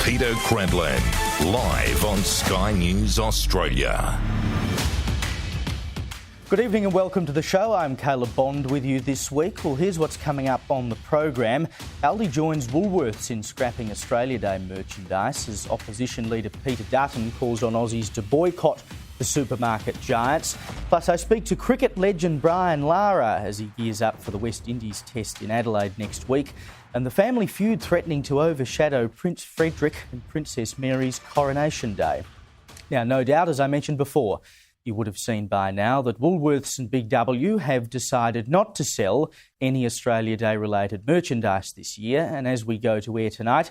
Peter Credlin, live on Sky News Australia. Good evening and welcome to the show. I'm Caleb Bond with you this week. Well, here's what's coming up on the program. Aldi joins Woolworths in scrapping Australia Day merchandise as opposition leader Peter Dutton calls on Aussies to boycott the supermarket giants. Plus, I speak to cricket legend Brian Lara as he gears up for the West Indies test in Adelaide next week, and the family feud threatening to overshadow Prince Frederick and Princess Mary's coronation day. Now, no doubt, as I mentioned before, you would have seen by now that Woolworths and Big W have decided not to sell any Australia Day related merchandise this year, and as we go to air tonight,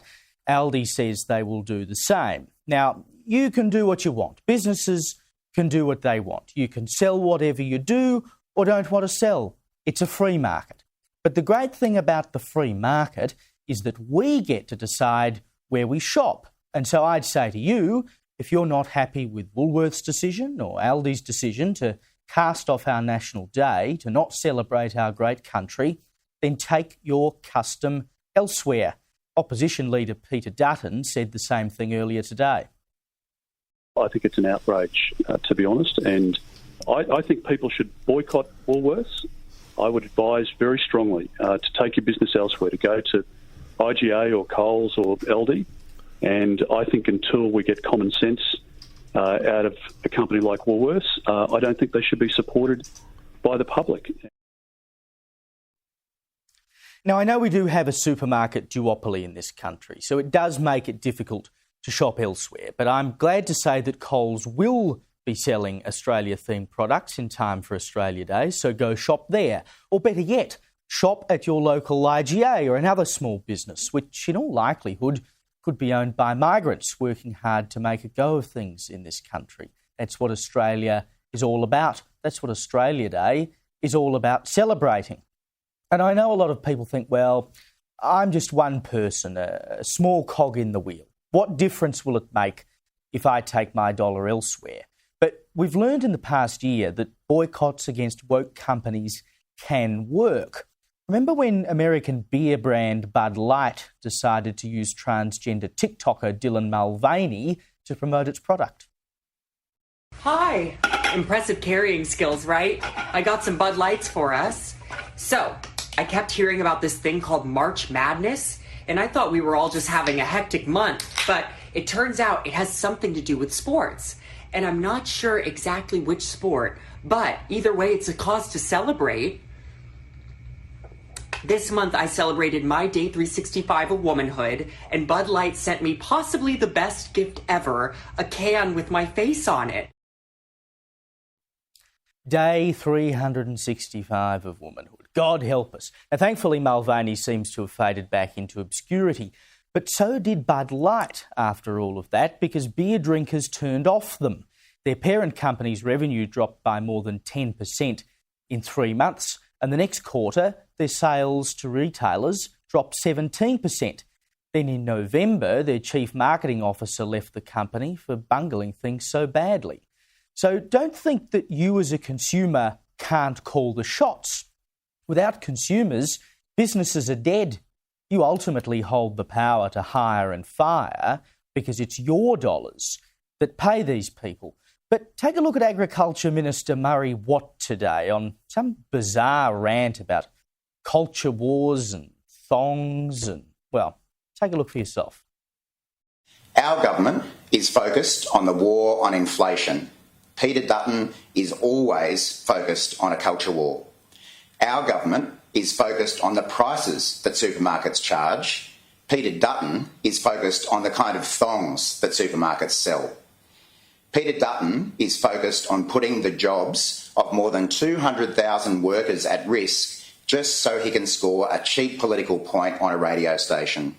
Aldi says they will do the same. Now, you can do what you want. Businesses can do what they want. You can sell whatever you do or don't want to sell. It's a free market. But the great thing about the free market is that we get to decide where we shop. And so I'd say to you, if you're not happy with Woolworths' decision or Aldi's decision to cast off our national day, to not celebrate our great country, then take your custom elsewhere. Opposition leader Peter Dutton said the same thing earlier today. I think it's an outrage, to be honest, and I think people should boycott Woolworths. I would advise very strongly to take your business elsewhere, to go to IGA or Coles or Aldi. And I think until we get common sense out of a company like Woolworths, I don't think they should be supported by the public. Now, I know we do have a supermarket duopoly in this country, so it does make it difficult to shop elsewhere. But I'm glad to say that Coles will be selling Australia-themed products in time for Australia Day, so go shop there. Or better yet, shop at your local IGA or another small business, which in all likelihood could be owned by migrants working hard to make a go of things in this country. That's what Australia is all about. That's what Australia Day is all about, celebrating. And I know a lot of people think, well, I'm just one person, a small cog in the wheel. What difference will it make if I take my dollar elsewhere? But we've learned in the past year that boycotts against woke companies can work. Remember when American beer brand Bud Light decided to use transgender TikToker Dylan Mulvaney to promote its product? Hi. Impressive carrying skills, right? I got some Bud Lights for us. So, I kept hearing about this thing called March Madness, and I thought we were all just having a hectic month, but it turns out it has something to do with sports. And I'm not sure exactly which sport, but either way, it's a cause to celebrate. This month, I celebrated my Day 365 of womanhood, and Bud Light sent me possibly the best gift ever, a can with my face on it. Day 365 of womanhood. God help us. Now, thankfully, Mulvaney seems to have faded back into obscurity. But so did Bud Light after all of that, because beer drinkers turned off them. Their parent company's revenue dropped by more than 10% in 3 months. And the next quarter, their sales to retailers dropped 17%. Then in November, their chief marketing officer left the company for bungling things so badly. So don't think that you as a consumer can't call the shots. Without consumers, businesses are dead. You ultimately hold the power to hire and fire because it's your dollars that pay these people. But take a look at Agriculture Minister Murray Watt today on some bizarre rant about culture wars and thongs and, well, take a look for yourself. Our government is focused on the war on inflation. Peter Dutton is always focused on a culture war. Our government is focused on the prices that supermarkets charge. Peter Dutton is focused on the kind of thongs that supermarkets sell. Peter Dutton is focused on putting the jobs of more than 200,000 workers at risk just so he can score a cheap political point on a radio station.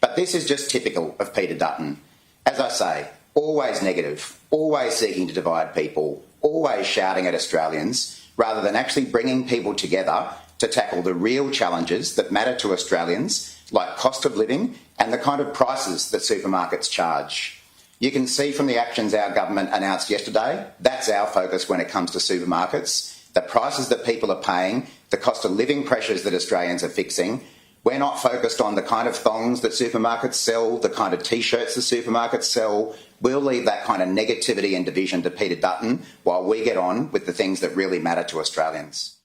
But this is just typical of Peter Dutton. As I say, always negative, always seeking to divide people, always shouting at Australians, rather than actually bringing people together to tackle the real challenges that matter to Australians, like cost of living and the kind of prices that supermarkets charge. You can see from the actions our government announced yesterday, that's our focus when it comes to supermarkets. The prices that people are paying, the cost of living pressures that Australians are fixing, We're not focused on the kind of thongs that supermarkets sell, the kind of T-shirts the supermarkets sell. We'll leave that kind of negativity and division to Peter Dutton while we get on with the things that really matter to Australians.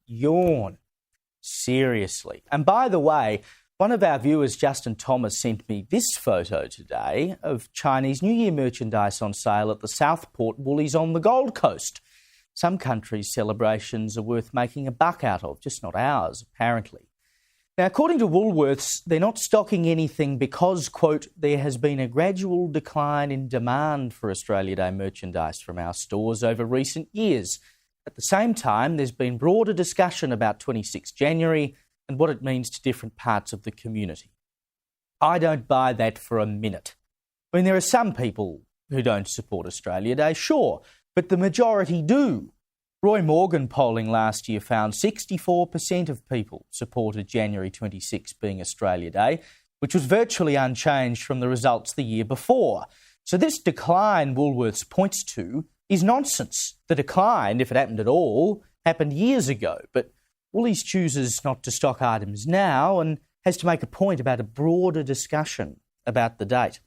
Yawn. Seriously. And by the way, one of our viewers, Justin Thomas, sent me this photo today of Chinese New Year merchandise on sale at the Southport Woolies on the Gold Coast. Some countries' celebrations are worth making a buck out of, just not ours, apparently. Now, according to Woolworths, they're not stocking anything because, quote, there has been a gradual decline in demand for Australia Day merchandise from our stores over recent years. At the same time, there's been broader discussion about 26 January and what it means to different parts of the community. I don't buy that for a minute. I mean, there are some people who don't support Australia Day, sure, but the majority do. Roy Morgan polling last year found 64% of people supported January 26 being Australia Day, which was virtually unchanged from the results the year before. So this decline Woolworths points to is nonsense. The decline, if it happened at all, happened years ago, but Woolies chooses not to stock items now and has to make a point about a broader discussion about the date.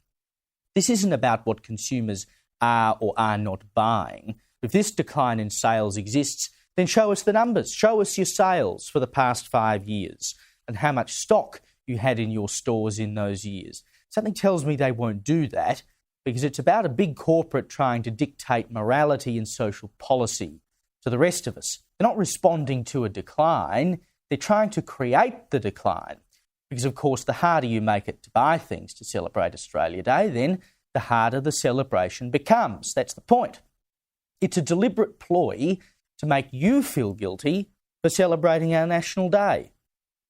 This isn't about what consumers are or are not buying. If this decline in sales exists, then show us the numbers. Show us your sales for the past 5 years and how much stock you had in your stores in those years. Something tells me they won't do that because it's about a big corporate trying to dictate morality and social policy to the rest of us. They're not responding to a decline. They're trying to create the decline because, of course, the harder you make it to buy things to celebrate Australia Day, then the harder the celebration becomes. That's the point. It's a deliberate ploy to make you feel guilty for celebrating our National Day.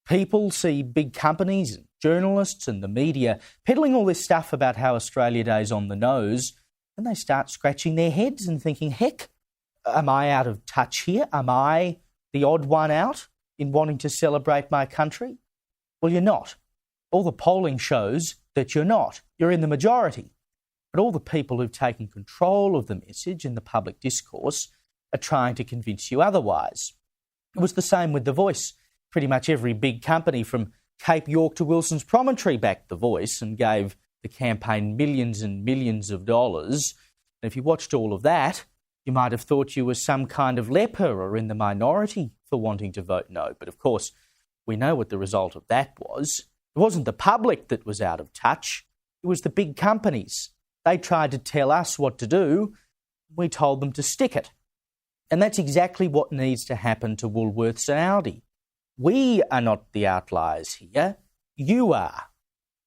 People see big companies and journalists and the media peddling all this stuff about how Australia Day's on the nose, and they start scratching their heads and thinking, heck, am I out of touch here? Am I the odd one out in wanting to celebrate my country? Well, you're not. All the polling shows that you're not. You're in the majority. But all the people who've taken control of the message in the public discourse are trying to convince you otherwise. It was the same with The Voice. Pretty much every big company from Cape York to Wilson's Promontory backed The Voice and gave the campaign millions and millions of dollars. And if you watched all of that, you might have thought you were some kind of leper or in the minority for wanting to vote no. But of course, we know what the result of that was. It wasn't the public that was out of touch. It was the big companies. They tried to tell us what to do. We told them to stick it. And that's exactly what needs to happen to Woolworths and Aldi. We are not the outliers here. You are.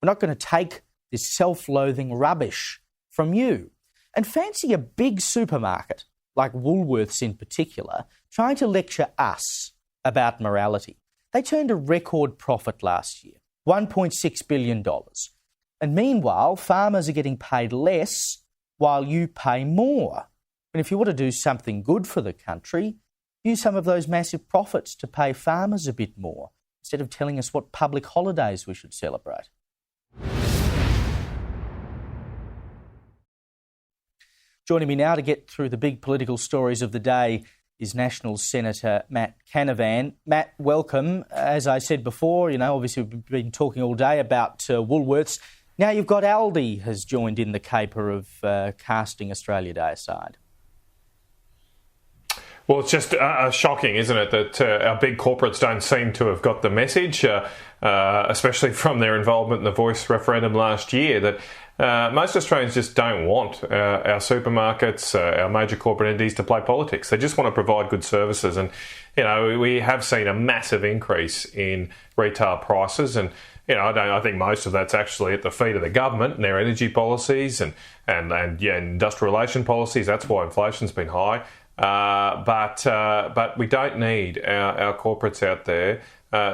We're not going to take this self-loathing rubbish from you. And fancy a big supermarket, like Woolworths in particular, trying to lecture us about morality. They turned a record profit last year, $1.6 billion. And meanwhile, farmers are getting paid less while you pay more. And if you want to do something good for the country, use some of those massive profits to pay farmers a bit more, instead of telling us what public holidays we should celebrate. Joining me now to get through the big political stories of the day is National Senator Matt Canavan. Matt, welcome. As I said before, obviously we've been talking all day about Woolworths. Now you've got Aldi has joined in the caper of casting Australia Day aside. Well, it's just shocking, isn't it, that our big corporates don't seem to have got the message, especially from their involvement in the Voice referendum last year, that most Australians just don't want our supermarkets, our major corporate entities to play politics. They just want to provide good services. And, we have seen a massive increase in retail prices, and I think most of that's actually at the feet of the government and their energy policies and industrial relation policies. That's why inflation's been high. But we don't need our corporates out there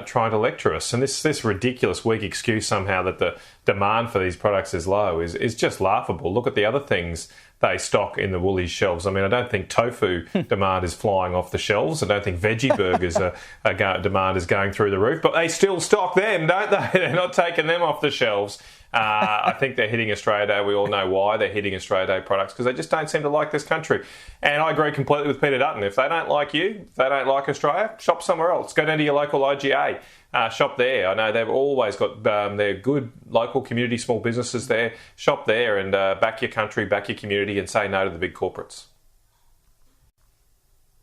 trying to lecture us. And this ridiculous weak excuse somehow that the demand for these products is low is just laughable. Look at the other things they stock in the Woolies shelves. I mean, I don't think tofu demand is flying off the shelves. I don't think veggie burgers demand is going through the roof. But they still stock them, don't they? They're not taking them off the shelves. I think they're hitting Australia Day. We all know why they're hitting Australia Day products, because they just don't seem to like this country. And I agree completely with Peter Dutton. If they don't like you, if they don't like Australia, shop somewhere else. Go down to your local IGA. Shop there. I know they've always got their good local community small businesses there. Shop there and back your country, back your community, and say no to the big corporates.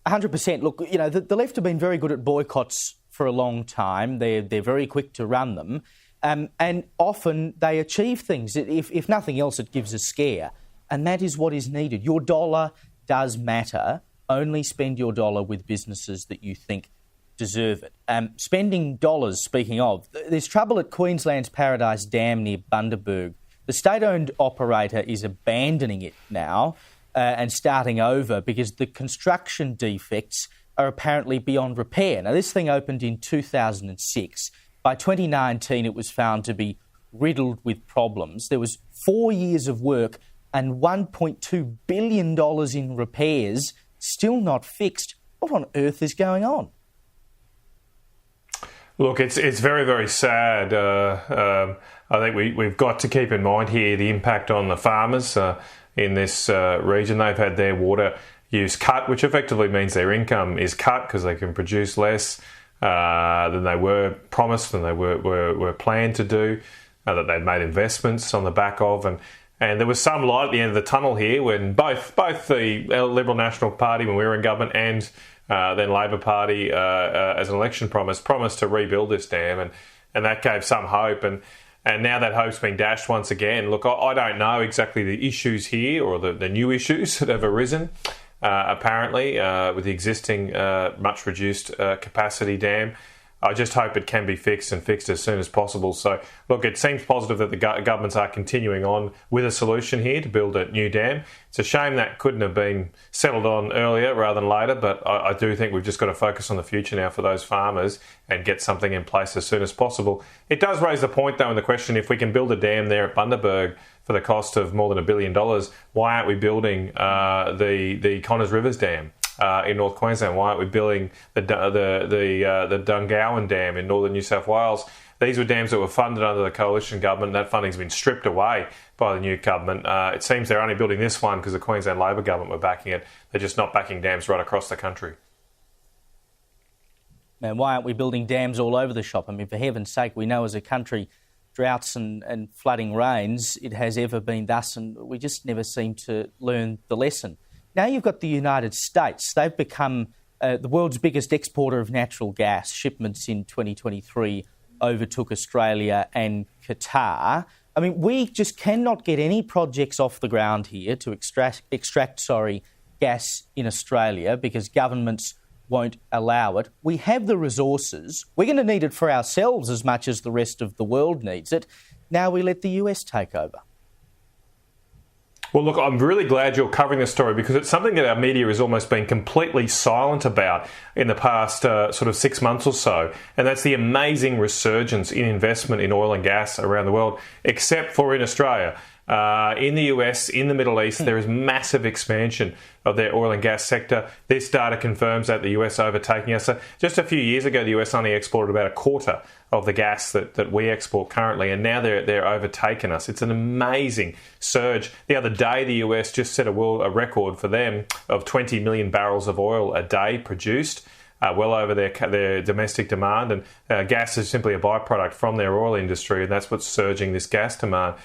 100%. Look, you know, the left have been very good at boycotts for a long time. They're very quick to run them. And often they achieve things. If nothing else, it gives a scare. And that is what is needed. Your dollar does matter. Only spend your dollar with businesses that you think deserve it. Spending dollars, speaking of, there's trouble at Queensland's Paradise Dam near Bundaberg. The state-owned operator is abandoning it now and starting over because the construction defects are apparently beyond repair. Now, this thing opened in 2006. By 2019, it was found to be riddled with problems. There was 4 years of work and $1.2 billion in repairs still not fixed. What on earth is going on? Look, it's very, very sad. I think we've got to keep in mind here the impact on the farmers in this region. They've had their water use cut, which effectively means their income is cut because they can produce less than they were promised and they were planned to do, that they'd made investments on the back of. And there was some light at the end of the tunnel here when both the Liberal National Party, when we were in government, and then Labor Party, as an election promised to rebuild this dam, and that gave some hope. And now that hope's been dashed once again. Look, I don't know exactly the issues here or the new issues that have arisen, apparently, with the existing much reduced capacity dam. I just hope it can be fixed and fixed as soon as possible. So, look, it seems positive that the governments are continuing on with a solution here to build a new dam. It's a shame that couldn't have been settled on earlier rather than later, but I do think we've just got to focus on the future now for those farmers and get something in place as soon as possible. It does raise the point, though, in the question, if we can build a dam there at Bundaberg for the cost of more than $1 billion, why aren't we building the Connors Rivers Dam in North Queensland? Why aren't we building the Dungowan Dam in northern New South Wales? These were dams that were funded under the coalition government. That funding's been stripped away by the new government. It seems they're only building this one because the Queensland Labor government were backing it. They're just not backing dams right across the country. Man, why aren't we building dams all over the shop? I mean, for heaven's sake, we know as a country droughts and flooding rains, it has ever been thus, and we just never seem to learn the lesson. Now you've got the United States. They've become the world's biggest exporter of natural gas. Shipments in 2023 overtook Australia and Qatar. I mean, we just cannot get any projects off the ground here to extract gas in Australia because governments won't allow it. We have the resources. We're going to need it for ourselves as much as the rest of the world needs it. Now we let the US take over. Well, look, I'm really glad you're covering this story because it's something that our media has almost been completely silent about in the past sort of 6 months or so, and that's the amazing resurgence in investment in oil and gas around the world, except for in Australia. In the US, in the Middle East, there is massive expansion of their oil and gas sector. This data confirms that the US overtaking us. So just a few years ago, the US only exported about a quarter of the gas that we export currently, and now they're overtaking us. It's an amazing surge. The other day, the US just set a record for them of 20 million barrels of oil a day produced. Well over their domestic demand, and gas is simply a byproduct from their oil industry, and that's what's surging this gas supply.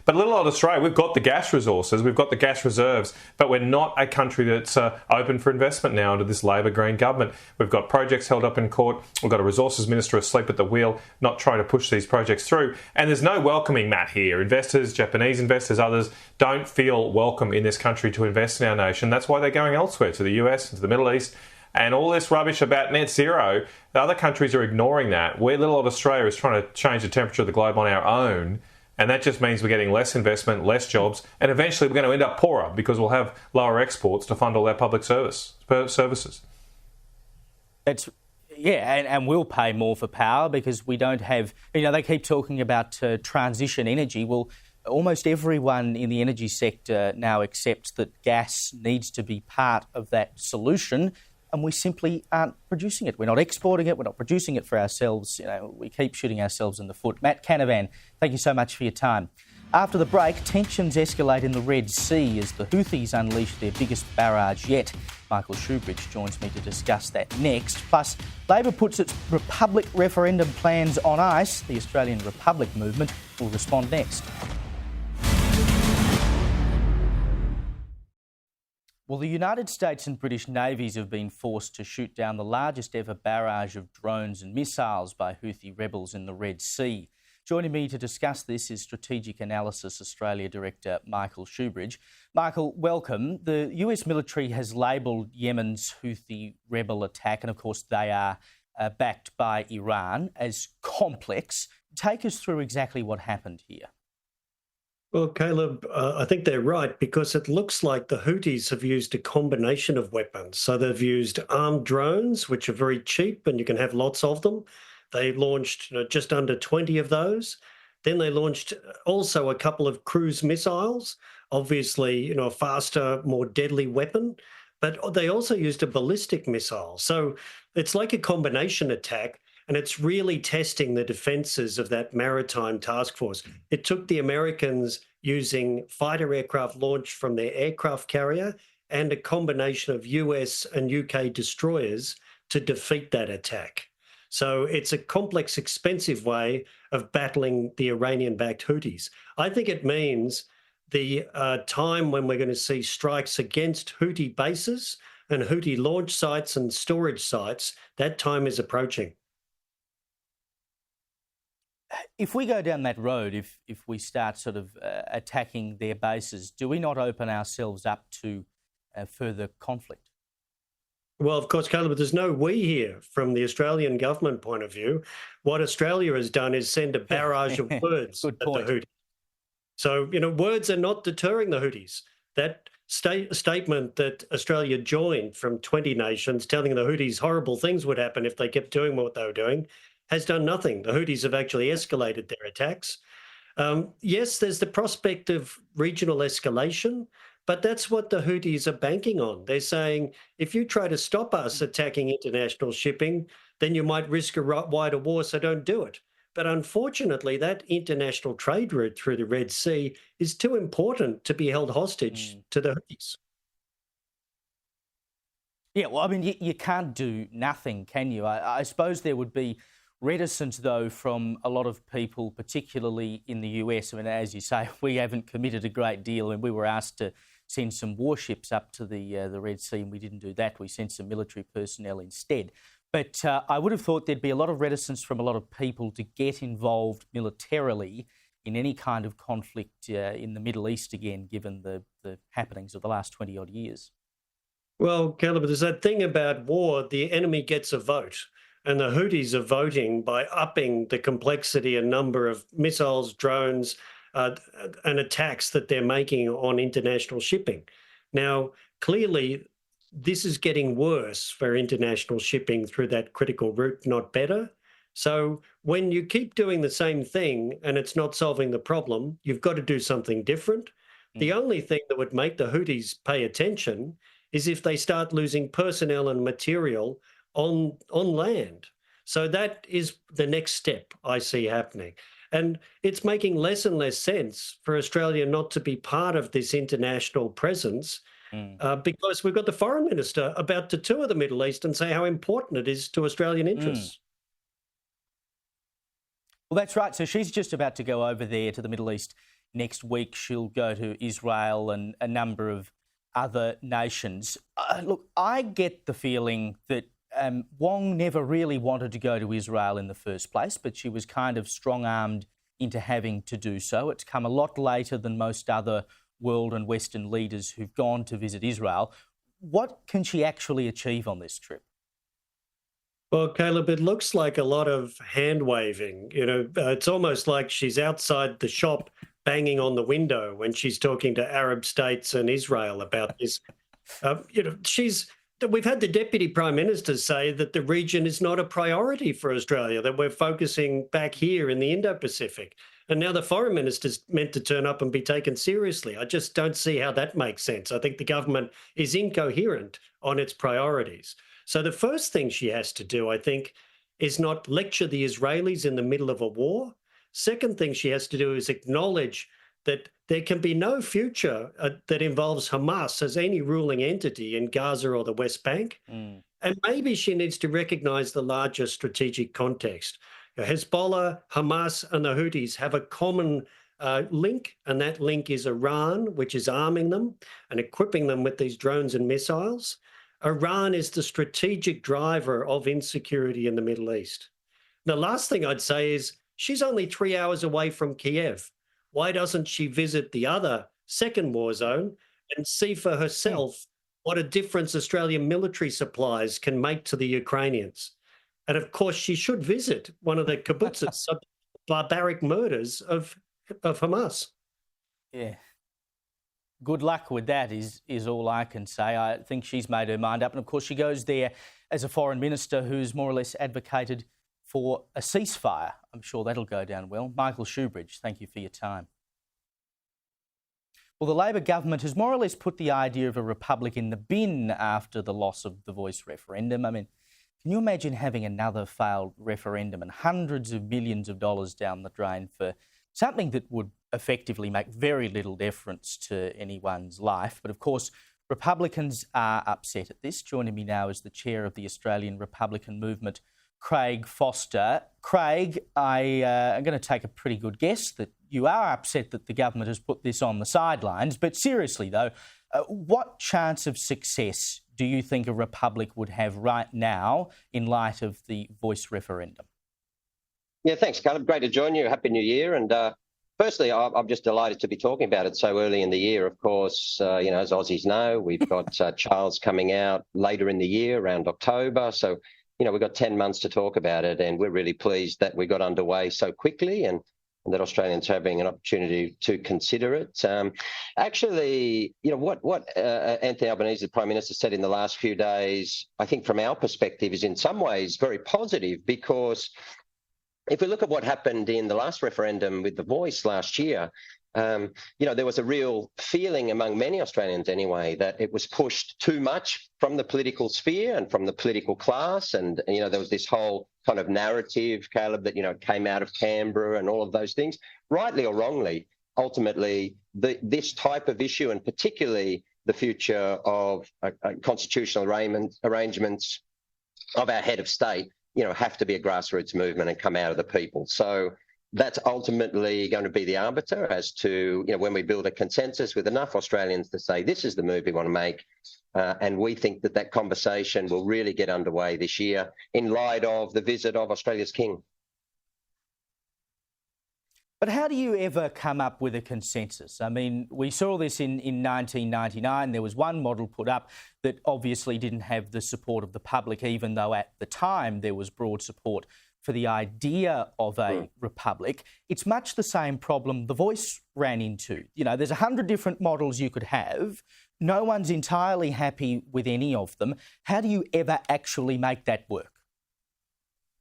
But little old Australia, we've got the gas resources, we've got the gas reserves, but we're not a country that's open for investment now under this Labor Green government. We've got projects held up in court, we've got a resources minister asleep at the wheel, not trying to push these projects through, and there's no welcoming mat here. Investors, Japanese investors, others, don't feel welcome in this country to invest in our nation. That's why they're going elsewhere, to the US, to the Middle East. And all this rubbish about net zero, the other countries are ignoring that. Where little old Australia is trying to change the temperature of the globe on our own, and that just means we're getting less investment, less jobs, and eventually we're going to end up poorer because we'll have lower exports to fund all our public services. And we'll pay more for power because we don't have... they keep talking about transition energy. Well, almost everyone in the energy sector now accepts that gas needs to be part of that solution and we simply aren't producing it. We're not exporting it. We're not producing it for ourselves. We keep shooting ourselves in the foot. Matt Canavan, thank you so much for your time. After the break, tensions escalate in the Red Sea as the Houthis unleash their biggest barrage yet. Michael Shoebridge joins me to discuss that next. Plus, Labor puts its Republic referendum plans on ice. The Australian Republic movement will respond next. Well, the United States and British navies have been forced to shoot down the largest ever barrage of drones and missiles by Houthi rebels in the Red Sea. Joining me to discuss this is Strategic Analysis Australia Director Michael Shoebridge. Michael, welcome. The US military has labelled Yemen's Houthi rebel attack, and of course they are backed by Iran, as complex. Take us through exactly what happened here. Well, Caleb, I think they're right, because it looks like the Houthis have used a combination of weapons. So they've used armed drones, which are very cheap and you can have lots of them. They launched just under 20 of those. Then they launched also a couple of cruise missiles, obviously, a faster, more deadly weapon. But they also used a ballistic missile. So it's like a combination attack, and it's really testing the defences of that maritime task force. It took the Americans using fighter aircraft launched from their aircraft carrier and a combination of US and UK destroyers to defeat that attack. So it's a complex, expensive way of battling the Iranian-backed Houthis. I think it means the time when we're going to see strikes against Houthi bases and Houthi launch sites and storage sites, that time is approaching. If we go down that road, if we start sort of attacking their bases, do we not open ourselves up to further conflict? Well, of course, Caleb, there's no we here from the Australian government point of view. What Australia has done is send a barrage of words at the Houthis. So, words are not deterring the Houthis. That statement that Australia joined from 20 nations telling the Houthis horrible things would happen if they kept doing what they were doing has done nothing. The Houthis have actually escalated their attacks. Yes, there's the prospect of regional escalation, but that's what the Houthis are banking on. They're saying, if you try to stop us attacking international shipping, then you might risk a wider war, so don't do it. But unfortunately, that international trade route through the Red Sea is too important to be held hostage to the Houthis. Yeah, well, I mean, you can't do nothing, can you? I suppose there would be reticence, though, from a lot of people, particularly in the US. I mean, as you say, we haven't committed a great deal, and we were asked to send some warships up to the Red Sea, and we didn't do that. We sent some military personnel instead. But I would have thought there'd be a lot of reticence from a lot of people to get involved militarily in any kind of conflict in the Middle East again, given the happenings of the last 20-odd years. Well, Caleb, there's that thing about war, the enemy gets a vote. And the Houthis are voting by upping the complexity and number of missiles, drones, and attacks that they're making on international shipping. Now, clearly, this is getting worse for international shipping through that critical route, not better. So when you keep doing the same thing and it's not solving the problem, you've got to do something different. The only thing that would make the Houthis pay attention is if they start losing personnel and material on land. So that is the next step I see happening. And it's making less and less sense for Australia not to be part of this international presence because we've got the foreign minister about to tour the Middle East and say how important it is to Australian interests. Well, that's right. So she's just about to go over there to the Middle East next week. She'll go to Israel and a number of other nations. Look, I get the feeling that Wong never really wanted to go to Israel in the first place, but she was kind of strong-armed into having to do so. It's come a lot later than most other world and Western leaders who've gone to visit Israel. What can she actually achieve on this trip? Well, Caleb, it looks like a lot of hand-waving. It's almost like she's outside the shop banging on the window when she's talking to Arab states and Israel about this. We've had the Deputy Prime Minister say that the region is not a priority for Australia, that we're focusing back here in the Indo-Pacific. And now the Foreign Minister's meant to turn up and be taken seriously. I just don't see how that makes sense. I think the government is incoherent on its priorities. So the first thing she has to do, I think, is not lecture the Israelis in the middle of a war. Second thing she has to do is acknowledge that there can be no future that involves Hamas as any ruling entity in Gaza or the West Bank. And maybe she needs to recognise the larger strategic context. Hezbollah, Hamas and the Houthis have a common link, and that link is Iran, which is arming them and equipping them with these drones and missiles. Iran is the strategic driver of insecurity in the Middle East. The last thing I'd say is she's only 3 hours away from Kiev. Why doesn't she visit the other second war zone and see for herself what a difference Australian military supplies can make to the Ukrainians? And of course, she should visit one of the kibbutzes, barbaric murders of Hamas. Yeah. Good luck with that is all I can say. I think she's made her mind up. And of course, she goes there as a foreign minister who's more or less advocated for a ceasefire. I'm sure that'll go down well. Michael Shoebridge, thank you for your time. Well, the Labor government has more or less put the idea of a republic in the bin after the loss of the Voice referendum. I mean, can you imagine having another failed referendum and hundreds of millions of dollars down the drain for something that would effectively make very little difference to anyone's life? But of course, Republicans are upset at this. Joining me now is the chair of the Australian Republican Movement, Craig Foster. Craig, I'm going to take a pretty good guess that you are upset that the government has put this on the sidelines. But seriously, though, what chance of success do you think a republic would have right now in light of the Voice referendum? Yeah, thanks, Caleb. Great to join you. Happy New Year. And firstly, I'm just delighted to be talking about it so early in the year. Of course, as Aussies know, we've got Charles coming out later in the year, around October. So, we've got 10 months to talk about it, and we're really pleased that we got underway so quickly and that Australians are having an opportunity to consider it. Actually, what Anthony Albanese, the Prime Minister, said in the last few days, I think from our perspective is in some ways very positive, because if we look at what happened in the last referendum with the Voice last year, there was a real feeling among many Australians anyway that it was pushed too much from the political sphere and from the political class. And, there was this whole kind of narrative, Caleb, that, came out of Canberra and all of those things, rightly or wrongly. Ultimately, this type of issue, and particularly the future of constitutional arrangements of our head of state, have to be a grassroots movement and come out of the people. So that's ultimately going to be the arbiter as to, when we build a consensus with enough Australians to say, this is the move we want to make. And we think that conversation will really get underway this year in light of the visit of Australia's King. But how do you ever come up with a consensus? I mean, we saw this in 1999. There was one model put up that obviously didn't have the support of the public, even though at the time there was broad support for the idea of a republic. It's much the same problem the Voice ran into. There's 100 different models you could have. No one's entirely happy with any of them. How do you ever actually make that work?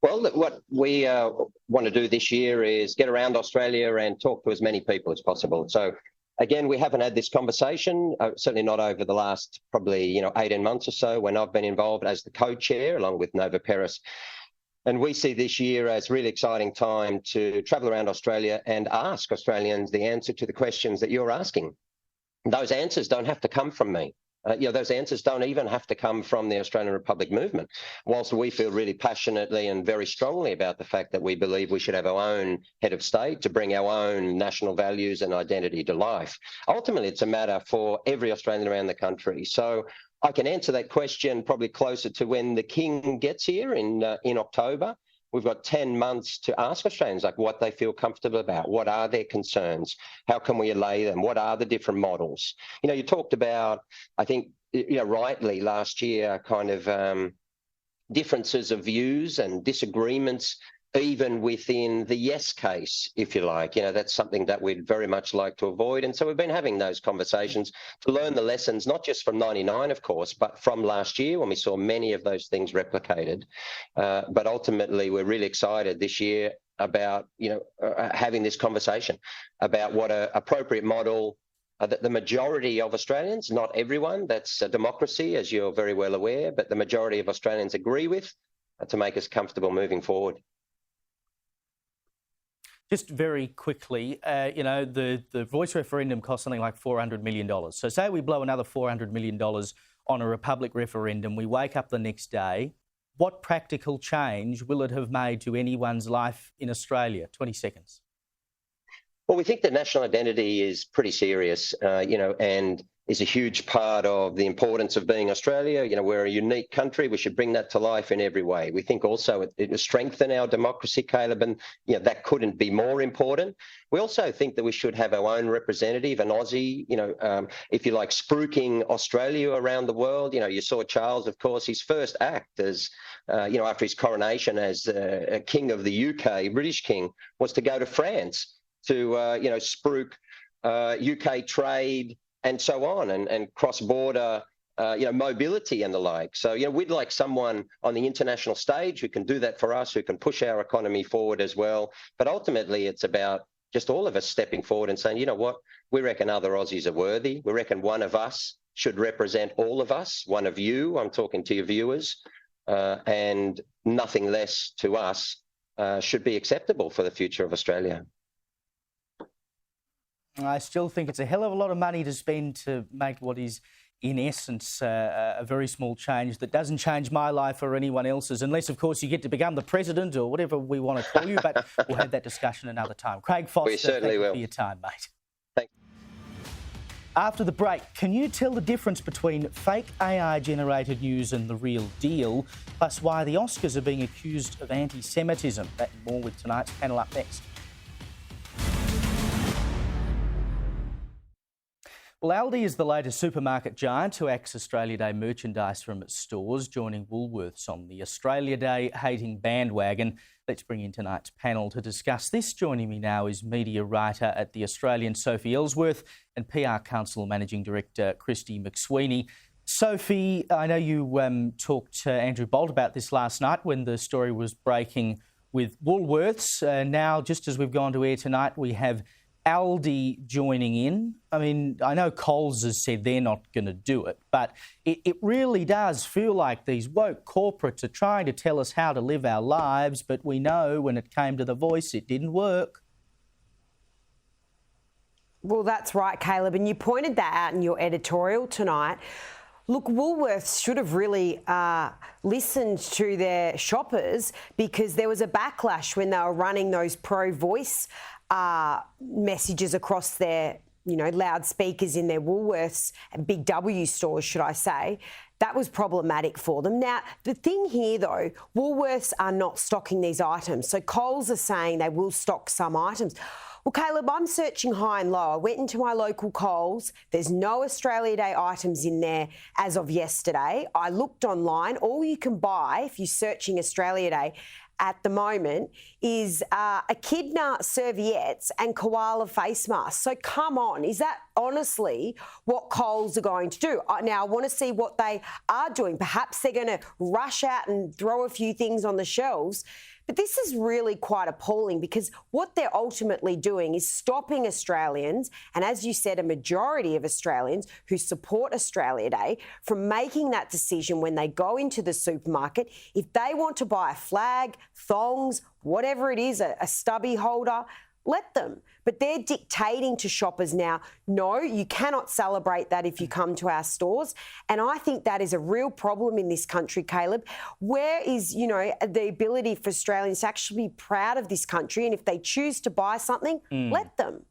Well, what we want to do this year is get around Australia and talk to as many people as possible. So, again, we haven't had this conversation, certainly not over the last probably 18 months or so when I've been involved as the co-chair along with Nova Peris. And we see this year as a really exciting time to travel around Australia and ask Australians the answer to the questions that you're asking. Those answers don't have to come from me. Those answers don't even have to come from the Australian Republic movement. Whilst we feel really passionately and very strongly about the fact that we believe we should have our own head of state to bring our own national values and identity to life. Ultimately, it's a matter for every Australian around the country. So I can answer that question probably closer to when the King gets here in October. We've got 10 months to ask Australians what they feel comfortable about. What are their concerns? How can we allay them? What are the different models? You talked about, I think, rightly last year, kind of differences of views and disagreements, even within the yes case, if you like. That's something that we'd very much like to avoid. And so we've been having those conversations to learn the lessons, not just from 99, of course, but from last year when we saw many of those things replicated. But ultimately, we're really excited this year about, having this conversation about what an appropriate model that the majority of Australians, not everyone, that's a democracy, as you're very well aware, but the majority of Australians agree with to make us comfortable moving forward. Just very quickly, the voice referendum cost something like $400 million. So say we blow another $400 million on a Republic referendum, we wake up the next day. What practical change will it have made to anyone's life in Australia? 20 seconds. Well, we think that national identity is pretty serious, and is a huge part of the importance of being Australia. We're a unique country. We should bring that to life in every way. We think also it will strengthen our democracy, Caleb, and that couldn't be more important. We also think that we should have our own representative, an Aussie, if you like, spruiking Australia around the world. You saw Charles, of course, his first act as, after his coronation as a king of the UK, British king, was to go to France to, spruik UK trade and so on, and cross-border, mobility and the like. So, we'd like someone on the international stage who can do that for us, who can push our economy forward as well. But ultimately, it's about just all of us stepping forward and saying, you know what, we reckon other Aussies are worthy. We reckon one of us should represent all of us, one of you, I'm talking to your viewers, and nothing less to us should be acceptable for the future of Australia. I still think it's a hell of a lot of money to spend to make what is, in essence, a very small change that doesn't change my life or anyone else's, unless, of course, you get to become the president or whatever we want to call you. But we'll have that discussion another time. Craig Foster, we certainly will. For your time, mate. Thanks. After the break, can you tell the difference between fake AI-generated news and the real deal, plus why the Oscars are being accused of anti-Semitism? That and more with tonight's panel up next. Well, Aldi is the latest supermarket giant to axe Australia Day merchandise from its stores, joining Woolworths on the Australia Day hating bandwagon. Let's bring in tonight's panel to discuss this. Joining me now is media writer at The Australian, Sophie Ellsworth, and PR Council Managing Director, Christy McSweeney. Sophie, I know you talked to Andrew Bolt about this last night when the story was breaking with Woolworths. Now, just as we've gone to air tonight, we have Aldi joining in. I mean, I know Coles has said they're not going to do it, but it really does feel like these woke corporates are trying to tell us how to live our lives, but we know when it came to the voice, it didn't work. Well, that's right, Caleb, and you pointed that out in your editorial tonight. Look, Woolworths should have really listened to their shoppers, because there was a backlash when they were running those pro-voice messages across their, loudspeakers in their Woolworths and Big W stores, should I say. That was problematic for them. Now, the thing here, though, Woolworths are not stocking these items. So Coles are saying they will stock some items. Well, Caleb, I'm searching high and low. I went into my local Coles. There's no Australia Day items in there as of yesterday. I looked online. All you can buy, if you're searching Australia Day at the moment, is echidna serviettes and koala face masks. So come on, is that honestly what Coles are going to do? Now, I want to see what they are doing. Perhaps they're going to rush out and throw a few things on the shelves. But this is really quite appalling, because what they're ultimately doing is stopping Australians, and as you said, a majority of Australians who support Australia Day, from making that decision when they go into the supermarket. If they want to buy a flag, thongs, whatever it is, a stubby holder, let them. But they're dictating to shoppers now, no, you cannot celebrate that if you come to our stores. And I think that is a real problem in this country, Caleb. Where is, the ability for Australians to actually be proud of this country? And if they choose to buy something, let them.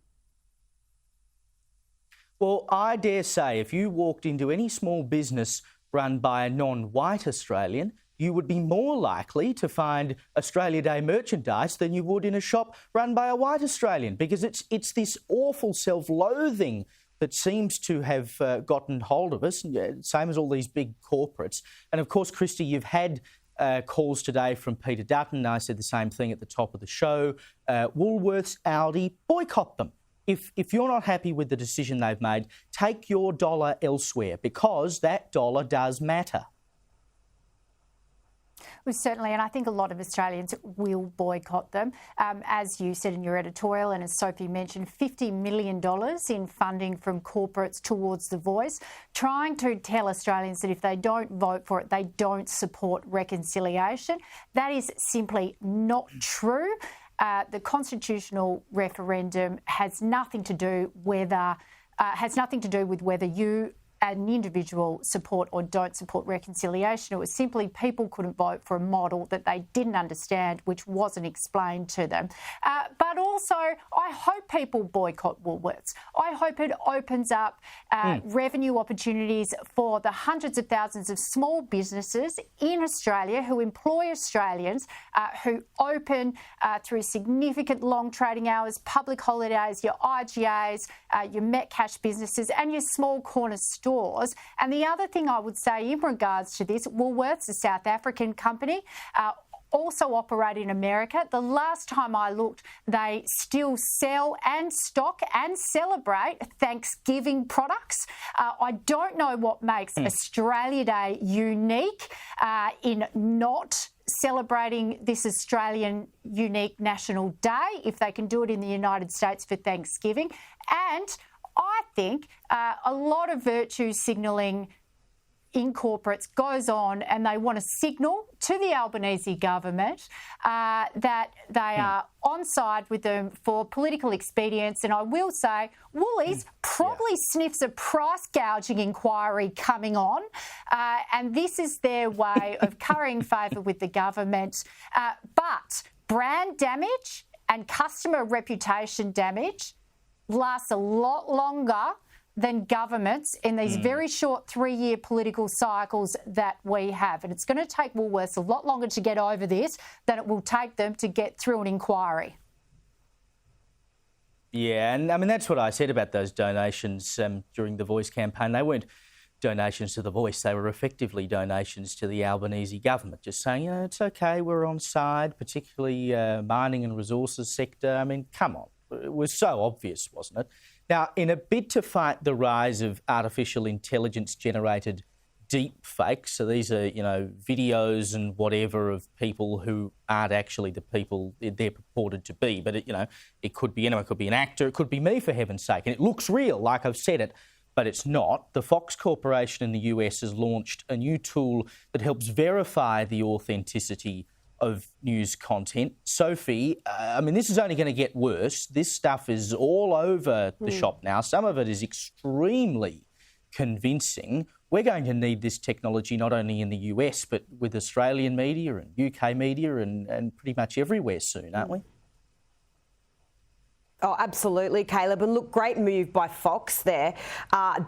Well, I dare say if you walked into any small business run by a non-white Australian, you would be more likely to find Australia Day merchandise than you would in a shop run by a white Australian, because it's this awful self-loathing that seems to have gotten hold of us, same as all these big corporates. And of course, Christy, you've had calls today from Peter Dutton. I said the same thing at the top of the show. Woolworths, Aldi, boycott them. If you're not happy with the decision they've made, take your dollar elsewhere, because that dollar does matter. Well, certainly, and I think a lot of Australians will boycott them. As you said in your editorial, and as Sophie mentioned, $50 million in funding from corporates towards The Voice, trying to tell Australians that if they don't vote for it, they don't support reconciliation. That is simply not true. The constitutional referendum has nothing to do with whether you, an individual, support or don't support reconciliation. It was simply people couldn't vote for a model that they didn't understand, which wasn't explained to them. But also, I hope people boycott Woolworths. I hope it opens up revenue opportunities for the hundreds of thousands of small businesses in Australia who employ Australians, who open through significant long trading hours, public holidays, your IGAs, your Metcash businesses and your small corner stores. And the other thing I would say in regards to this, Woolworths, a South African company, also operate in America. The last time I looked, they still sell and stock and celebrate Thanksgiving products. I don't know what makes Australia Day unique in not celebrating this Australian unique national day, if they can do it in the United States for Thanksgiving. And I think a lot of virtue signalling in corporates goes on, and they want to signal to the Albanese government that they are on side with them for political expedience. And I will say Woolies probably sniffs a price gouging inquiry coming on, and this is their way of currying favour with the government. But brand damage and customer reputation damage lasts a lot longer than governments in these very short 3-year political cycles that we have. And it's going to take Woolworths a lot longer to get over this than it will take them to get through an inquiry. Yeah, and I mean, that's what I said about those donations during the Voice campaign. They weren't donations to the Voice, they were effectively donations to the Albanese government, just saying, you know, it's okay, we're on side, particularly mining and resources sector. I mean, come on. It was so obvious, wasn't it? Now, in a bid to fight the rise of artificial intelligence-generated deep fakes, so these are, you know, videos and whatever of people who aren't actually the people they're purported to be, but, it could be anyone, it could be an actor, it could be me, for heaven's sake, and it looks real, like I've said it, but it's not. The Fox Corporation in the US has launched a new tool that helps verify the authenticity of news content. Sophie, I mean, this is only going to get worse. This stuff is all over the shop now. Some of it is extremely convincing. We're going to need this technology not only in the US, but with Australian media and UK media and pretty much everywhere soon, aren't we? Oh, absolutely, Caleb. And look, great move by Fox there.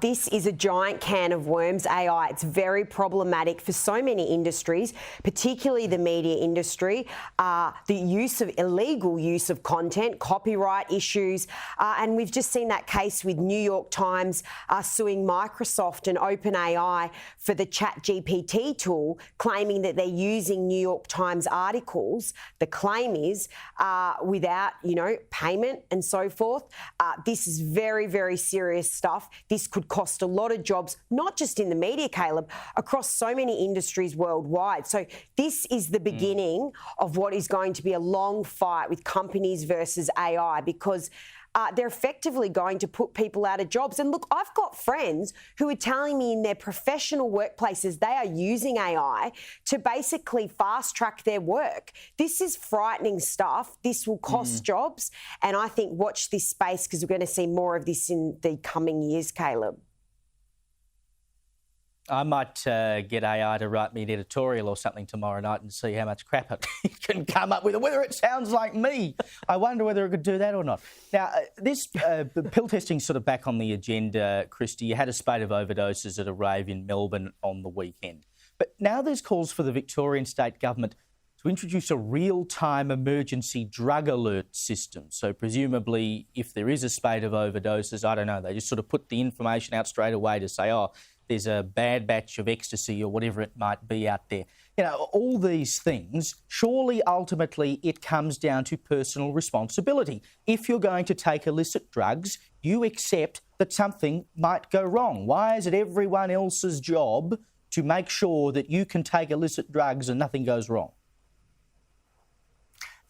This is a giant can of worms, AI. It's very problematic for so many industries, particularly the media industry. The illegal use of content, copyright issues. And we've just seen that case with New York Times suing Microsoft and OpenAI for the ChatGPT tool, claiming that they're using New York Times articles. The claim is without, payment and so forth. This is very, very serious stuff. This could cost a lot of jobs, not just in the media, Caleb, across so many industries worldwide. So this is the beginning of what is going to be a long fight with companies versus AI, because they're effectively going to put people out of jobs. And look, I've got friends who are telling me in their professional workplaces they are using AI to basically fast-track their work. This is frightening stuff. This will cost jobs. And I think watch this space, because we're going to see more of this in the coming years, Caleb. I might get AI to write me an editorial or something tomorrow night and see how much crap it can come up with, or whether it sounds like me. I wonder whether it could do that or not. Now, this pill testing's sort of back on the agenda, Christy. You had a spate of overdoses at a rave in Melbourne on the weekend. But now there's calls for the Victorian state government to introduce a real-time emergency drug alert system. So presumably, if there is a spate of overdoses, I don't know, they just sort of put the information out straight away to say, oh, there's a bad batch of ecstasy or whatever it might be out there. All these things, surely ultimately it comes down to personal responsibility. If you're going to take illicit drugs, you accept that something might go wrong. Why is it everyone else's job to make sure that you can take illicit drugs and nothing goes wrong?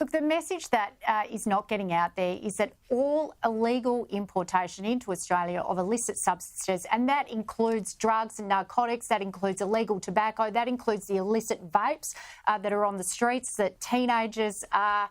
Look, the message that is not getting out there is that all illegal importation into Australia of illicit substances, and that includes drugs and narcotics, that includes illegal tobacco, that includes the illicit vapes that are on the streets that teenagers are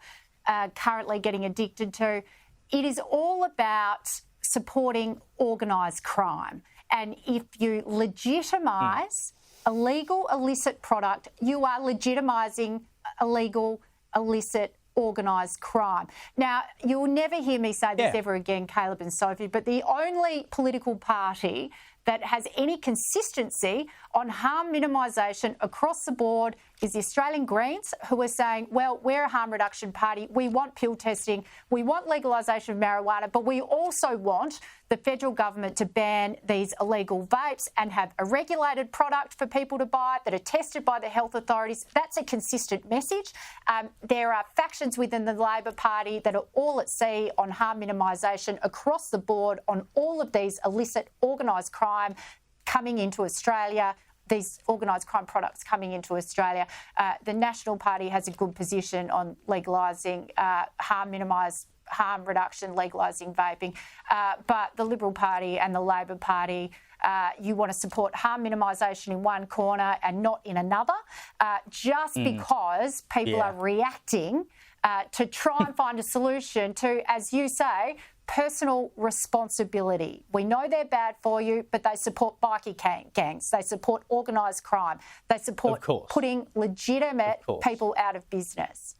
currently getting addicted to. It is all about supporting organised crime. And if you legitimise illegal, illicit product, you are legitimising illegal, illicit, organised crime. Now, you'll never hear me say this ever again, Caleb and Sophie, but the only political party that has any consistency on harm minimisation across the board is the Australian Greens, who are saying, well, we're a harm reduction party, we want pill testing, we want legalisation of marijuana, but we also want the federal government to ban these illegal vapes and have a regulated product for people to buy that are tested by the health authorities. That's a consistent message. There are factions within the Labor Party that are all at sea on harm minimisation across the board on all of these illicit organised crime coming into Australia, these organised crime products coming into Australia. The National Party has a good position on legalising harm reduction, legalising vaping. But the Liberal Party and the Labor Party, you want to support harm minimisation in one corner and not in another, just because people are reacting to try and find a solution to, as you say, personal responsibility. We know they're bad for you, but they support bikie gangs. They support organised crime. They support putting legitimate people out of business.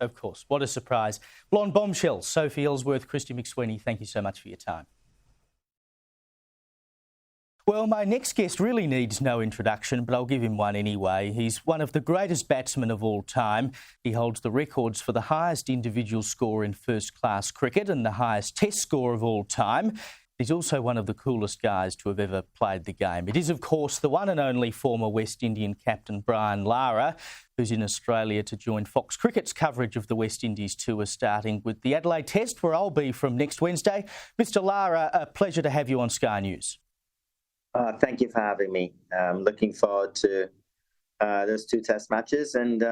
Of course. What a surprise. Blonde bombshells, Sophie Ellsworth, Christy McSweeney, thank you so much for your time. Well, my next guest really needs no introduction, but I'll give him one anyway. He's one of the greatest batsmen of all time. He holds the records for the highest individual score in first-class cricket and the highest test score of all time. He's also one of the coolest guys to have ever played the game. It is, of course, the one and only former West Indian captain Brian Lara, who's in Australia to join Fox Cricket's coverage of the West Indies tour, starting with the Adelaide Test, where I'll be from next Wednesday. Mr. Lara, a pleasure to have you on Sky News. Thank you for having me. I'm looking forward to those two test matches and,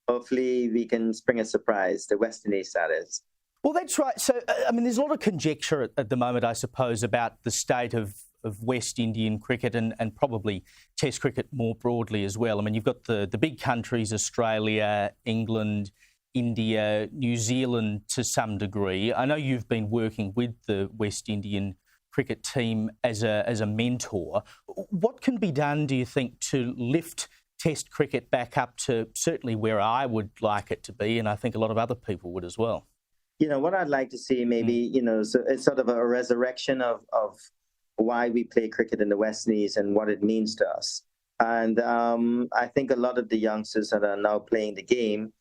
hopefully we can spring a surprise, the West Indies, that is. Well, that's right. So, there's a lot of conjecture at the moment, I suppose, about the state of West Indian cricket and probably Test cricket more broadly as well. You've got the big countries, Australia, England, India, New Zealand to some degree. I know you've been working with the West Indian cricket team as a mentor. What can be done, do you think, to lift Test cricket back up to certainly where I would like it to be, and I think a lot of other people would as well? What I'd like to see maybe, so it's sort of a resurrection of why we play cricket in the West Indies and what it means to us. And I think a lot of the youngsters that are now playing the game,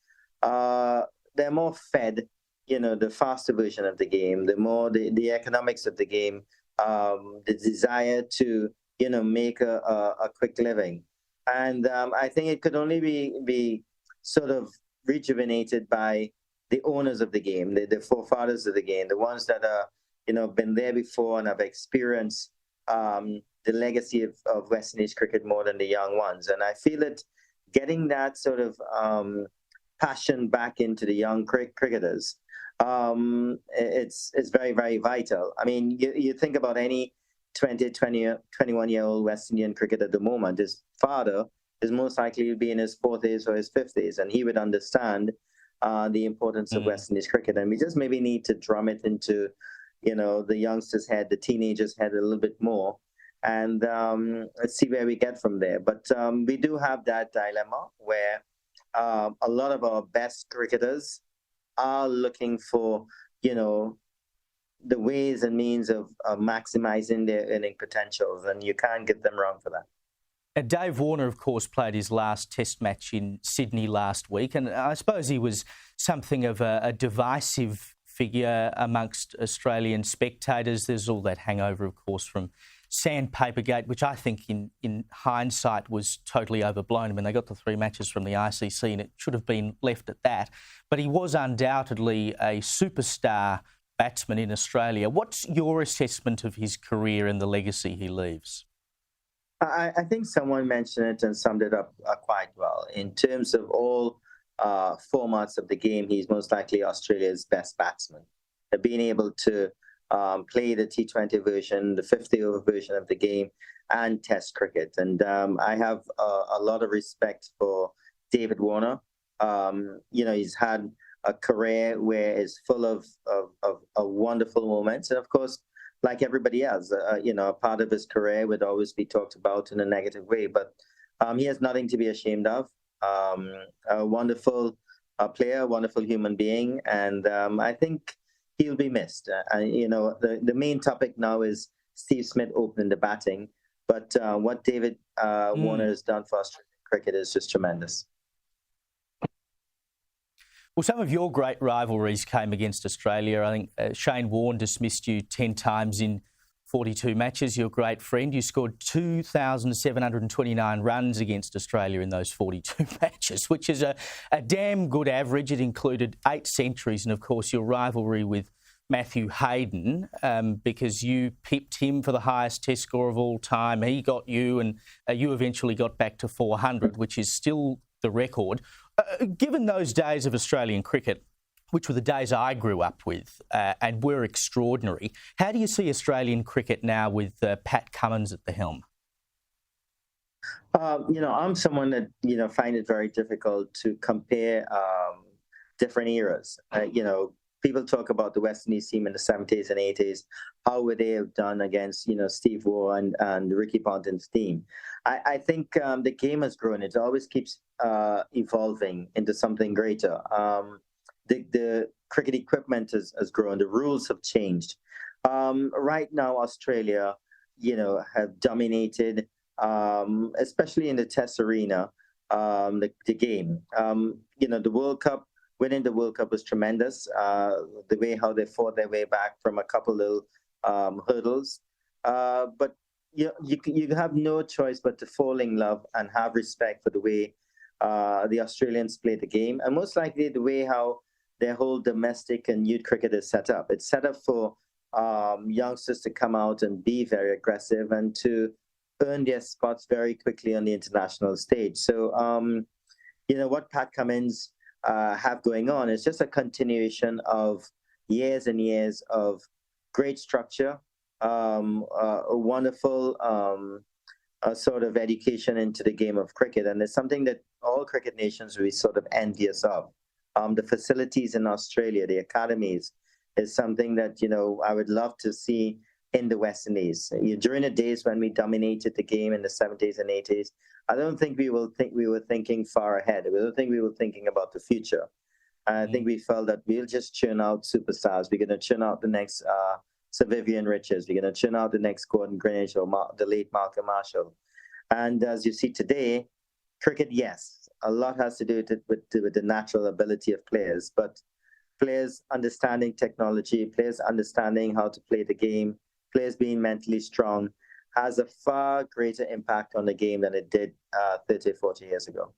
they're more fed, the faster version of the game, the more the economics of the game, the desire to, make a quick living. And I think it could only be sort of rejuvenated by the owners of the game, the forefathers of the game, the ones that are, been there before and have experienced the legacy of West Indies cricket more than the young ones. And I feel that getting that sort of passion back into the young cricketers, it's very, very vital. You think about any 20, 21-year-old West Indian cricketer at the moment, his father is most likely to be in his 40s or his 50s, and he would understand the importance of West Indies cricket. And we just maybe need to drum it into, the youngsters' head, the teenagers' head a little bit more, and let's see where we get from there. But we do have that dilemma where a lot of our best cricketers are looking for, the ways and means of maximizing their earning potentials, and you can't get them wrong for that. Dave Warner, of course, played his last Test match in Sydney last week, and I suppose he was something of a divisive figure amongst Australian spectators. There's all that hangover, of course, from Sandpapergate, which I think in hindsight was totally overblown. They got the 3 matches from the ICC and it should have been left at that. But he was undoubtedly a superstar batsman in Australia. What's your assessment of his career and the legacy he leaves? I think someone mentioned it and summed it up quite well. In terms of all formats of the game, he's most likely Australia's best batsman. Being able to play the T20 version, the 50-over version of the game, and Test cricket. And I have a lot of respect for David Warner. He's had a career where it's full of wonderful moments. And of course, like everybody else, a part of his career would always be talked about in a negative way. But he has nothing to be ashamed of. A wonderful player, a wonderful human being. And I think he'll be missed. The main topic now is Steve Smith opening the batting. But what David Warner has done for Australian cricket is just tremendous. Well, some of your great rivalries came against Australia. I think Shane Warne dismissed you 10 times in 42 matches, your great friend. You scored 2,729 runs against Australia in those 42 matches, which is a damn good average. It included 8 centuries and, of course, your rivalry with Matthew Hayden, because you pipped him for the highest Test score of all time. He got you, and you eventually got back to 400, which is still the record. Given those days of Australian cricket, which were the days I grew up with and were extraordinary, how do you see Australian cricket now with Pat Cummins at the helm? I'm someone that, find it very difficult to compare different eras. People talk about the West Indies team in the 70s and 80s. How would they have done against, Steve Waugh and Ricky Ponting's team? I think the game has grown. It always keeps evolving into something greater. The cricket equipment has grown. The rules have changed. Right now, Australia, have dominated, especially in the Test arena, the game. The World Cup, winning the World Cup was tremendous. The way how they fought their way back from a couple little hurdles. But you have no choice but to fall in love and have respect for the way the Australians play the game, and most likely the way how their whole domestic and youth cricket is set up. It's set up for youngsters to come out and be very aggressive and to earn their spots very quickly on the international stage. So, what Pat Cummins have going on is just a continuation of years and years of great structure, a wonderful sort of education into the game of cricket. And it's something that all cricket nations will be sort of envious of. The facilities in Australia, the academies, is something that, I would love to see in the West Indies. During the days when we dominated the game in the 70s and 80s, I don't think we were thinking far ahead. I don't think we were thinking about the future. I think we felt that we'll just churn out superstars. We're going to churn out the next Sir Vivian Richards. We're going to churn out the next Gordon Greenidge or the late Malcolm Marshall. And as you see today, cricket, yes, a lot has to do with the natural ability of players, but players understanding technology, players understanding how to play the game, players being mentally strong, has a far greater impact on the game than it did 30, 40 years ago.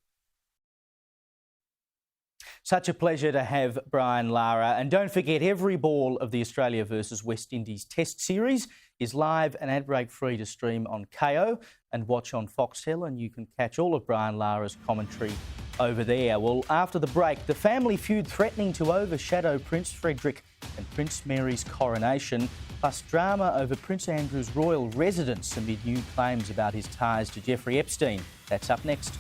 Such a pleasure to have Brian Lara. And don't forget, every ball of the Australia versus West Indies Test Series is live and ad break free to stream on KO and watch on Foxtel, and you can catch all of Brian Lara's commentary over there. Well, after the break, the family feud threatening to overshadow Prince Frederick and Prince Mary's coronation, plus drama over Prince Andrew's royal residence amid new claims about his ties to Jeffrey Epstein. That's up next.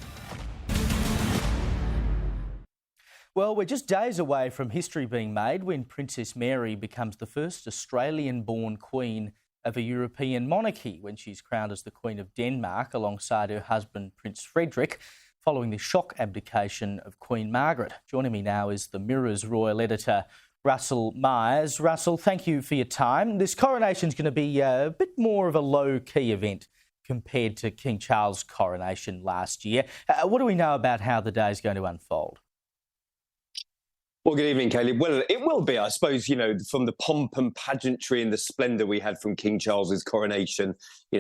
Well, we're just days away from history being made when Princess Mary becomes the first Australian-born Queen of a European monarchy when she's crowned as the Queen of Denmark alongside her husband Prince Frederick, following the shock abdication of Queen Margaret. Joining me now is the Mirror's royal editor, Russell Myers. Russell, thank you for your time. This coronation is going to be a bit more of a low-key event compared to King Charles' coronation last year. What do we know about how the day is going to unfold? Well, good evening, Caleb. Well, it will be, I suppose, from the pomp and pageantry and the splendour we had from King Charles's coronation,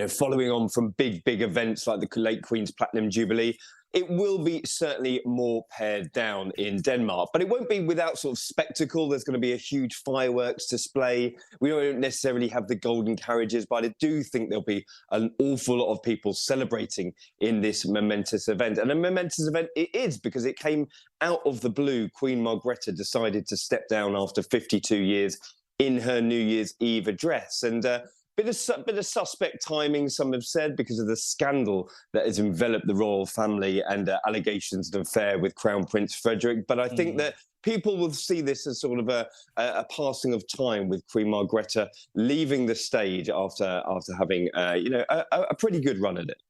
following on from big events like the late Queen's Platinum Jubilee. it will be certainly more pared down in Denmark. But it won't be without sort of spectacle. There's going to be a huge fireworks display. We don't necessarily have the golden carriages, but I do think there'll be an awful lot of people celebrating in this momentous event. And a momentous event it is, because it came out of the blue. Queen Margrethe decided to step down after 52 years in her New Year's Eve address. And bit of suspect timing, some have said, because of the scandal that has enveloped the royal family and allegations of affair with Crown Prince Frederik. But I think that people will see this as sort of a passing of time, with Queen Margrethe leaving the stage after having a pretty good run at it.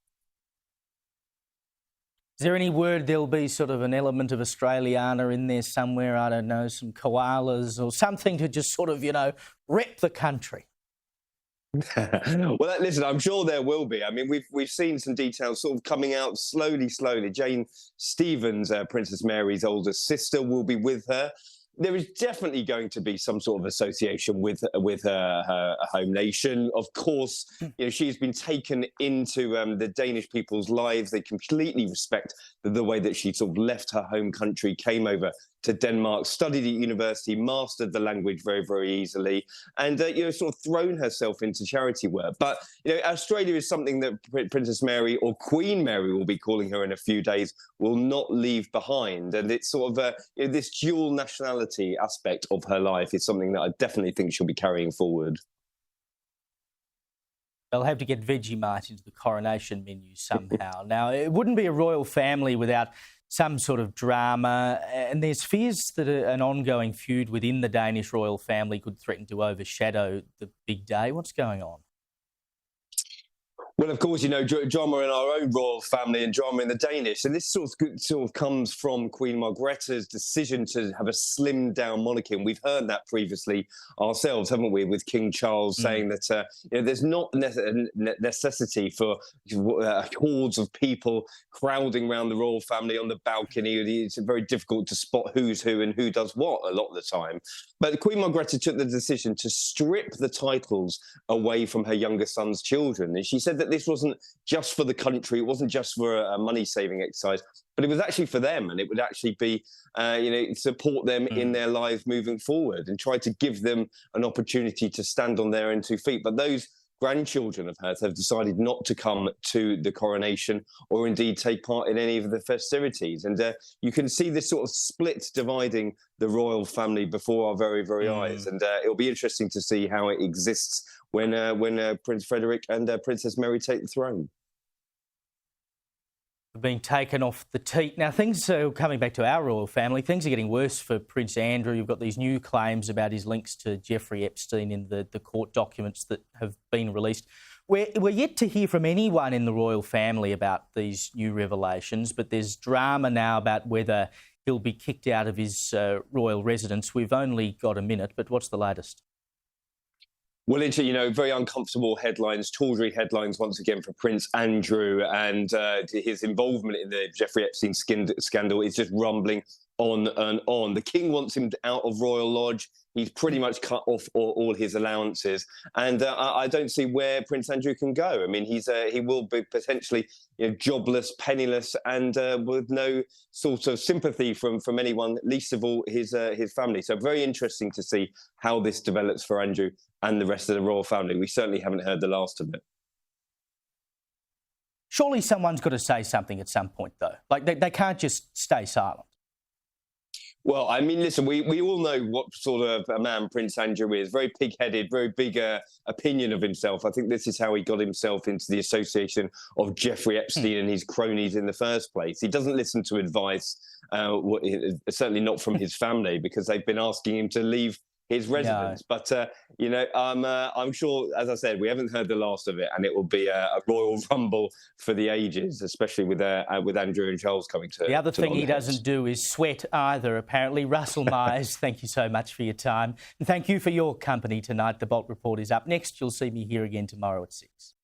Is there any word there'll be sort of an element of Australiana in there somewhere? I don't know, some koalas or something to just sort of, rep the country? Well, listen, I'm sure there will be. I mean, we've seen some details sort of coming out slowly. Jane Stevens, Princess Mary's older sister, will be with her. There is definitely going to be some sort of association with her home nation. Of course, she's been taken into the Danish people's lives. They completely respect the way that she sort of left her home country, came over to Denmark, studied at university, mastered the language very, very easily, and sort of thrown herself into charity work. But Australia is something that Princess Mary, or Queen Mary, will be calling her in a few days, will not leave behind. And it's sort of this dual nationality aspect of her life is something that I definitely think she'll be carrying forward. They'll have to get Vegemite into the coronation menu somehow. Now, it wouldn't be a royal family without some sort of drama, and there's fears that an ongoing feud within the Danish royal family could threaten to overshadow the big day. What's going on? Well, of course, drama in our own royal family and drama in the Danish. And this sort of comes from Queen Margrethe's decision to have a slimmed down monarchy. And we've heard that previously ourselves, haven't we, with King Charles saying that there's not necessity for hordes of people crowding around the royal family on the balcony. It's very difficult to spot who's who and who does what a lot of the time. But Queen Margrethe took the decision to strip the titles away from her younger son's children. And she said that this wasn't just for the country, it wasn't just for a money-saving exercise, but it was actually for them, and it would actually be, support them in their lives moving forward and try to give them an opportunity to stand on their own 2 feet. But those grandchildren of hers have decided not to come to the coronation or indeed take part in any of the festivities. And you can see this sort of split dividing the royal family before our very, very eyes. And it'll be interesting to see how it exists when Prince Frederik and Princess Mary take the throne. Being taken off the teat. Now, things are coming back to our royal family. Things are getting worse for Prince Andrew. You've got these new claims about his links to Jeffrey Epstein in the court documents that have been released. We're yet to hear from anyone in the royal family about these new revelations, but there's drama now about whether he'll be kicked out of his royal residence. We've only got a minute, but what's the latest? Well, into, very uncomfortable headlines, tawdry headlines once again for Prince Andrew, and his involvement in the Jeffrey Epstein scandal is just rumbling on and on. The King wants him out of Royal Lodge. He's pretty much cut off all his allowances, and I don't see where Prince Andrew can go. I mean, he will be potentially jobless, penniless, and with no sort of sympathy from anyone, least of all his family. So very interesting to see how this develops for Andrew and the rest of the royal family. We certainly haven't heard the last of it. Surely someone's got to say something at some point, though. Like, they can't just stay silent. Well, I mean, listen, we all know what sort of a man Prince Andrew is. Very pig-headed, very big opinion of himself. I think this is how he got himself into the association of Jeffrey Epstein and his cronies in the first place. He doesn't listen to advice, certainly not from his family, because they've been asking him to leave his residence. No. But, I'm sure, as I said, we haven't heard the last of it, and it will be a royal rumble for the ages, especially with Andrew and Charles coming to... The other thing he doesn't do is sweat either, apparently. Russell Myers, thank you so much for your time. And thank you for your company tonight. The Bolt Report is up next. You'll see me here again tomorrow at 6.